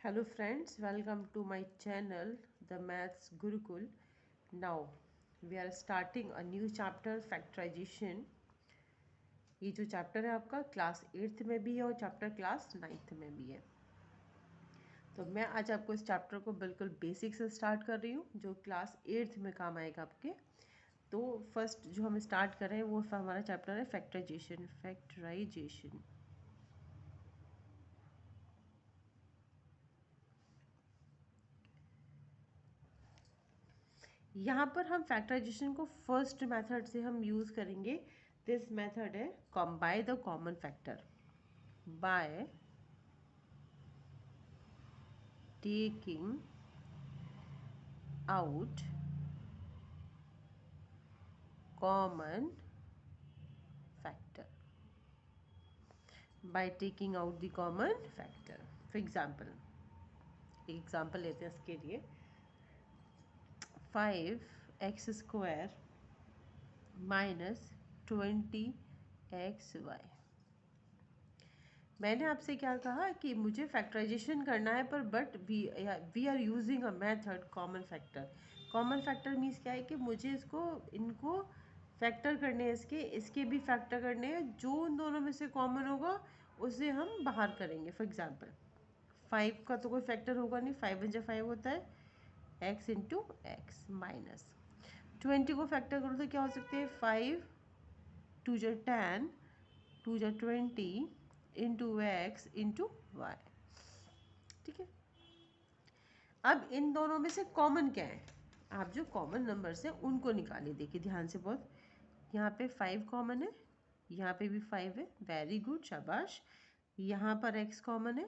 Hello friends, welcome to my channel The Maths Gurukul. Now we are starting a new chapter factorization. ये जो chapter है आपका class 8th में भी है और चैप्टर क्लास 9th में भी है। तो मैं आज आपको इस चैप्टर को बिल्कुल बेसिक से स्टार्ट कर रही हूँ जो क्लास 8th में काम आएगा आपके। तो फर्स्ट जो हम स्टार्ट कर रहे हैं वो हमारा चैप्टर है फैक्टराइजेशन। यहाँ पर हम फैक्टराइजेशन को फर्स्ट मेथड से हम यूज़ करेंगे। दिस मेथड है by the common factor, by taking out common factor, by taking out the common factor. For example, example लेते हैं इसके लिए 5x² माइनस 20xy। मैंने आपसे क्या कहा कि मुझे फैक्टराइजेशन करना है but we are using a method common factor. Common factor means क्या है कि मुझे इनको फैक्टर करने हैं, इसके भी फैक्टर करने हैं, जो उन दोनों में से कॉमन होगा उसे हम बाहर करेंगे। फॉर एग्जांपल 5 का तो कोई फैक्टर होगा नहीं, 5 × 5 होता है x × x माइनस 20 को फैक्टर करो तो क्या हो सकते हैं 5 2 × 10 2 × 20 इंटू x इंटू वाई। ठीक है, अब इन दोनों में से कॉमन क्या है, आप जो कॉमन नंबर्स हैं उनको निकालिए। देखिए ध्यान से बहुत, यहाँ पे 5 कॉमन है, यहाँ पे भी 5 है, वेरी गुड, शाबाश। यहाँ पर x कॉमन है,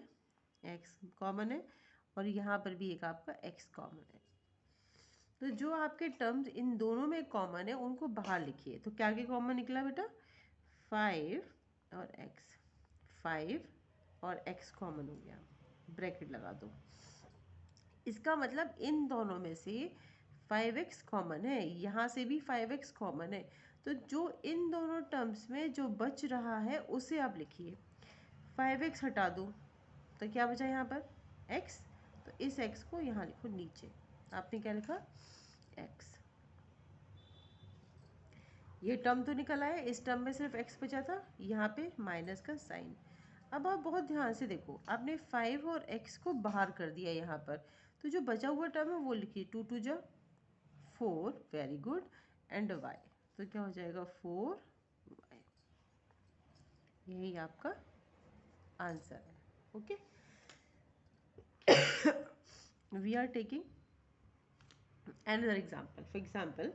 x कॉमन है, और यहाँ पर भी एक आपका x कॉमन है। तो जो आपके टर्म्स इन दोनों में कॉमन है उनको बाहर लिखिए। तो क्या क्या कॉमन निकला बेटा, 5 और x, 5 और x कॉमन हो गया, ब्रैकेट लगा दो। इसका मतलब इन दोनों में से 5x कॉमन है, यहाँ से भी 5x कॉमन है। तो जो इन दोनों टर्म्स में जो बच रहा है उसे आप लिखिए। 5x हटा दो तो क्या बचा यहाँ पर x, तो इस x को यहाँ लिखो नीचे। आपने क्या लिखा, x। ये टर्म तो निकल आया, इस टर्म में सिर्फ x बचा था, यहाँ पे माइनस का साइन। अब आप बहुत ध्यान से देखो, आपने 5 और x को बाहर कर दिया यहाँ पर, तो जो बचा हुआ टर्म है वो लिखिए 2 2 जा 4, वेरी गुड, एंड y। तो क्या हो जाएगा 4y। यही आपका आंसर है। Okay, we are taking another example. For example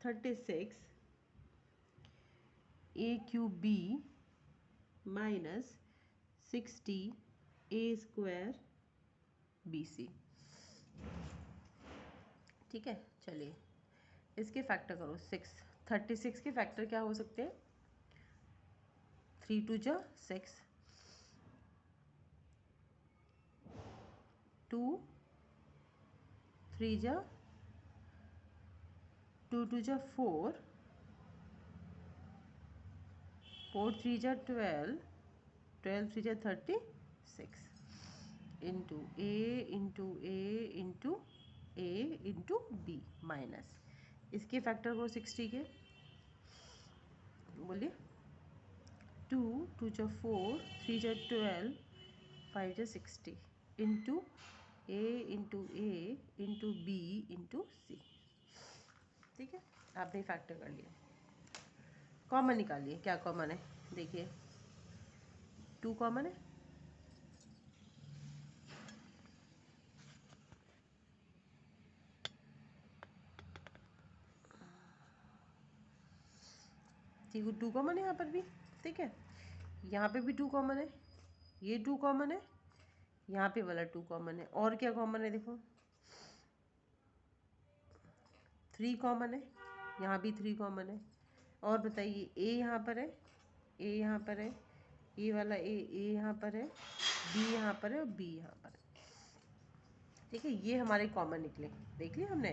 36 a³ minus 60 a² bc। ठीक है, चलिए इसके फैक्टर करो। 36 के फैक्टर क्या हो सकते हैं, 3 2 जा 6, 2 3 जा 2 2 जा 4, 4 3 जा 12, 12 3 जा 36, into a into b minus इसके फैक्टर को 60 के, बोलिए 2 2 जा 4, 3 जा 12, 5 जा 60, into a into b into c। ठीक है, आपने फैक्टर कर लिया। कॉमन निकालिए, क्या कॉमन है, देखिए 2 कॉमन है, ठीक है 2 कॉमन है यहाँ पर भी। ठीक है, यहाँ पे भी 2 कॉमन है, ये 2 कॉमन है, यहाँ पे वाला 2 कॉमन है, और क्या कॉमन है देखो 3 कॉमन है, यहाँ भी 3 कॉमन है। और बताइए a यहाँ पर है, a यहाँ पर है, ये वाला a यहाँ पर है, b यहाँ पर है और b यहाँ पर है। ठीक है, ये हमारे कॉमन निकले। देख लिया हमने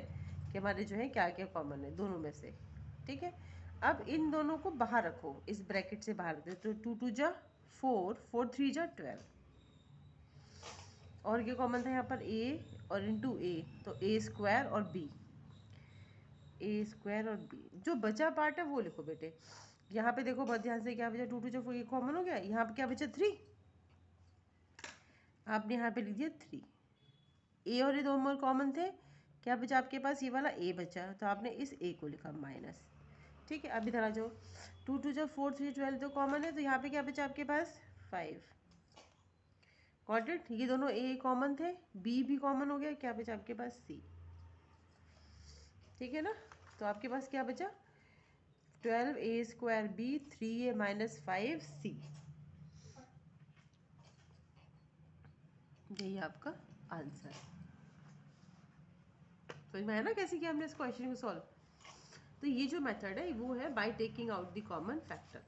कि हमारे जो है क्या क्या कॉमन है दोनों में से। ठीक है, अब इन दोनों को बाहर रखो, इस ब्रैकेट से बाहर दे, तो 2 2 जा 4, 4 3 जा 12, और क्या कॉमन था यहाँ पर, ए और इंटू ए, तो ए स्क्वायर और बी, ए स्क्वायर और बी। जो बचा पार्ट है वो लिखो बेटे। यहाँ पे देखो बहुत ध्यान से, क्या बचा, 2 2 जो 4 ये कॉमन हो गया, यहाँ पे क्या बचा 3, आपने यहाँ पे लिख दिया 3। ए और ये दो मोर कॉमन थे, क्या बचा आपके पास, ये वाला ए बचा, तो आपने इस ए को लिखा माइनस। ठीक है, अब इधर आ जाओ, 2 2 जो 4 3 12 तो कॉमन है, तो यहाँ पे क्या बचा आपके पास 5। गॉट इट, ये दोनों ए कॉमन थे, बी भी कॉमन हो गया, क्या बचा आपके पास सी। ठीक है ना, तो आपके पास क्या बचा, 12 ए स्क्वायर बी 3 ए माइनस 5 सी। यही आपका आंसर। समझ में आया ना कैसे किया हमने इस क्वेश्चन को सॉल्व। तो ये जो मेथड है वो है by taking out the common factor.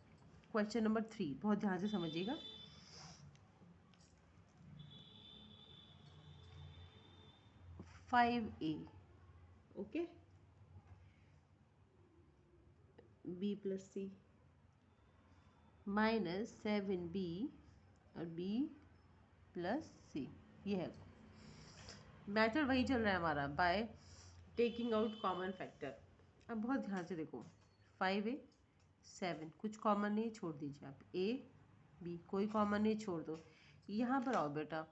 Question number 3 बहुत ध्यान से समझिएगा। 5a, ओके, b प्लस सी माइनस 7b और b प्लस सी, ये है मेथड, वही चल रहा है हमारा by taking out common factor. अब बहुत ध्यान से देखो, 5a 7 कुछ कॉमन नहीं, छोड़ दीजिए आप, a b कोई कॉमन नहीं, छोड़ दो। यहाँ पर आओ बेटा,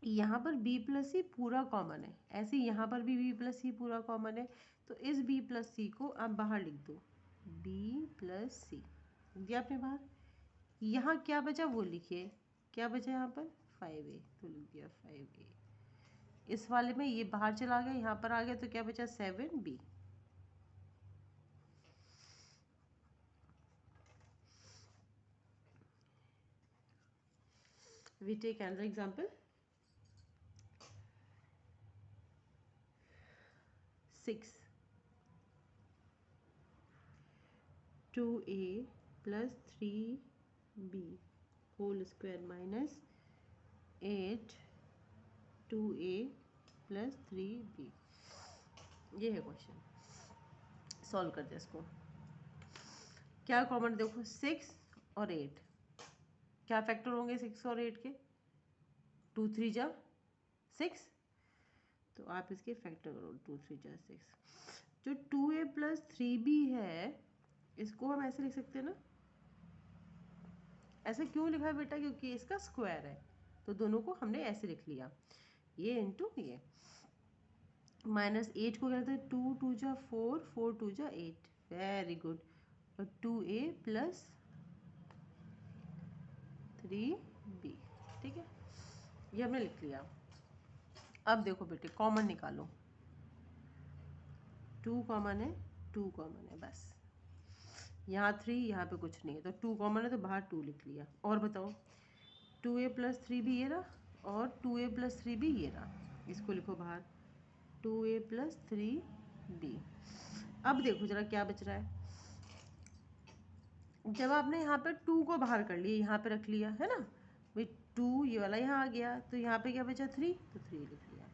यहाँ पर b प्लस सी पूरा कॉमन है, ऐसे यहाँ पर भी b प्लस सी पूरा कॉमन है, तो इस b प्लस सी को आप बाहर लिख दो, b प्लस सी दिया आपने बाहर। यहाँ क्या बचा वो लिखिए, क्या बचा यहाँ पर 5a, तो लिख दिया 5a। इस वाले में ये बाहर चला गया, यहाँ पर आ गया, तो क्या बचा 7b। We take another example. 6 2a plus 3b whole square minus 8 2a plus 3b। ये है क्वेश्चन, सॉल्व करते हैं इसको। क्या कॉमन देखो, 6 और 8, क्या फैक्टर होंगे 6 और 8 के, 2 3 जा 6, तो आप इसके फैक्टर करो, 2 3 जा 6। जो 2a प्लस 3b है, इसको हम ऐसे लिख सकते हैं ना, ऐसे क्यों लिखा है बेटा, क्योंकि इसका स्क्वायर है, तो दोनों को हमने ऐसे लिख लिया, ये इंटू ये। माइनस 8 को क्या कहते हैं, 2 2 जा 4 4 2 जा 8, वेरी गुड, और 2a प्लस 3b। ठीक है, ये हमने लिख लिया। अब देखो बेटे, कॉमन निकालो, 2 कॉमन है, 2 कॉमन है, बस यहाँ 3, यहाँ पे कुछ नहीं है, तो 2 कॉमन है, तो बाहर 2 लिख लिया। और बताओ, 2a प्लस 3b ये रहा, और 2a प्लस 3b ये रहा, इसको लिखो बाहर, 2a प्लस 3b। अब देखो जरा क्या बच रहा है, जब आपने यहाँ पर 2 को बाहर कर लिया, यहाँ पे रख लिया है ना भाई, 2 ये वाला यहाँ आ गया, तो यहाँ पे क्या बचा 3, तो 3 लिख लिया।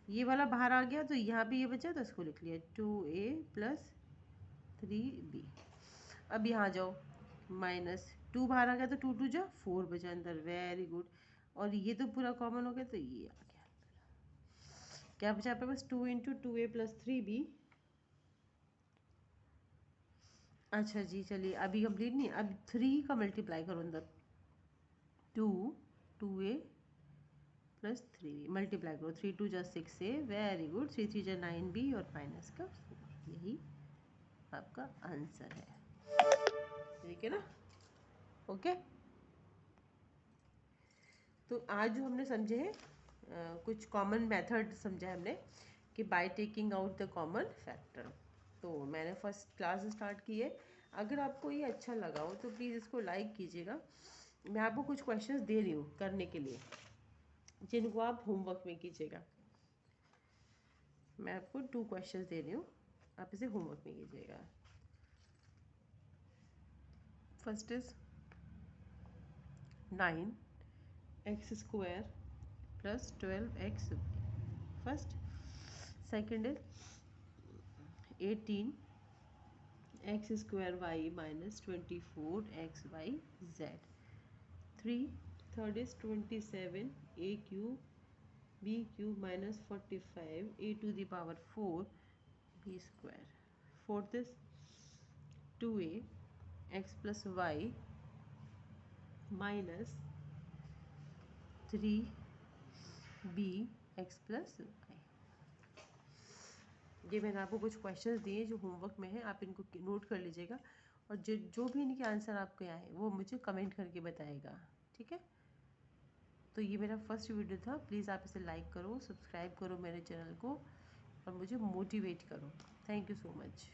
ये वाला बाहर आ गया, तो यहाँ पे ये बचा, तो इसको लिख लिया 2a प्लस 3b। अब यहाँ जाओ, माइनस 2 बाहर आ गया, तो 2 2 जा 4 बचा अंदर, वेरी गुड, और ये तो पूरा कॉमन हो गया, तो ये आ गया अंदर। क्या बचा आपके पास, 2 इंटू 2a प्लस 3b। अच्छा जी, चलिए अभी कंप्लीट नहीं, अब 3 का मल्टीप्लाई करो अंदर, 2 2a प्लस 3b मल्टीप्लाई करो, 3 2 जा 6a, वेरी गुड, 3 3 जा 9b और माइनस का 4, यही आपका आंसर है। ठीक है ना, ओके। तो आज जो हमने समझे हैं कुछ कॉमन मेथड समझा है हमने, कि by taking out the common factor. तो मैंने फर्स्ट क्लास स्टार्ट की है, अगर आपको ये अच्छा लगा हो तो प्लीज़ इसको लाइक कीजिएगा। मैं आपको कुछ क्वेश्चंस दे रही हूँ करने के लिए, जिनको आप होमवर्क में कीजिएगा। मैं आपको 2 क्वेश्चंस दे रही हूँ, आप इसे होमवर्क में कीजिएगा। First is 9x square plus 12x, first. Second is 18x square y minus 24x y z। 3 third is 27 a cube b cube minus 45 a to the power 4 b square. Fourth is 2a x plus y minus 3b x plus y. ये मैंने आपको कुछ questions दिए जो homework में है, आप इनको नोट कर लीजिएगा और जो भी इनके आंसर आपके आए वो मुझे कमेंट करके बताएगा, ठीक है। तो ये मेरा फर्स्ट वीडियो था, प्लीज़ आप इसे लाइक करो, सब्सक्राइब करो मेरे चैनल को और मुझे मोटिवेट करो। Thank you so much.